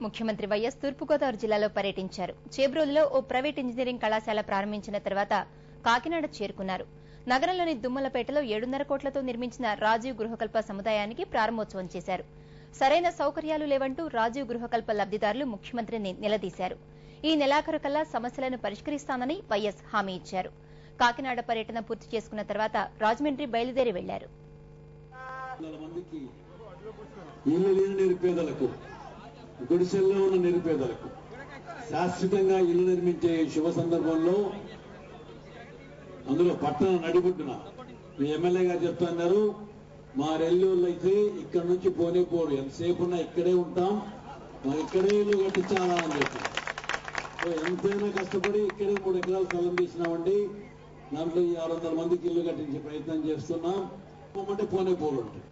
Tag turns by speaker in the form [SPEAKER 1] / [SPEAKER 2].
[SPEAKER 1] ముఖ్యమంత్రి వైఎస్ తూర్పుగోదావరి జిల్లాలో పర్యటించారు. చేబ్రోలులో ఓ ప్రైవేట్ ఇంజనీరింగ్ కళాశాల ప్రారంభించిన తర్వాత కాకినాడ చేరుకున్నారు. నగరంలోని దుమ్మలపేటలో 7.5 కోట్లతో నిర్మించిన రాజీవ్ గృహకల్ప సముదాయానికి ప్రారంభోత్సవం చేశారు. సరైన సౌకర్యాలు లేవంటూ రాజీవ్ గృహకల్ప లబ్దిదారులు ముఖ్యమంత్రిని నిలదీశారు. ఈ నెలాఖరు కల్లా సమస్యలను పరిష్కరిస్తానని వైఎస్ హామీ ఇచ్చారు. కాకినాడ పర్యటన పూర్తి చేసుకున్న తర్వాత రాజమండ్రి బయలుదేరి వెళ్లారు.
[SPEAKER 2] గుడిసెల్లో ఉన్న నిరుపేదలకు శాశ్వతంగా ఇల్లు నిర్మించే శుభ సందర్భంలో అందులో పట్టణ నడిబొడ్డున మీ ఎమ్మెల్యే గారు చెప్తున్నారు, మా రెల్లూరులో అయితే ఇక్కడ నుంచి పోరు, ఎంతసేపు ఉన్నా ఇక్కడే ఉంటాం, మాకు ఇక్కడే ఇల్లు కట్టించాలా అని చెప్పారు. ఎంతైనా కష్టపడి ఇక్కడే 3 ఎకరాలు స్థలం తీసినామండి. దాంట్లో ఈ 600 మందికి ఇల్లు కట్టించే ప్రయత్నం చేస్తున్నాం. పోమంటే పోరు ఉంటుంది.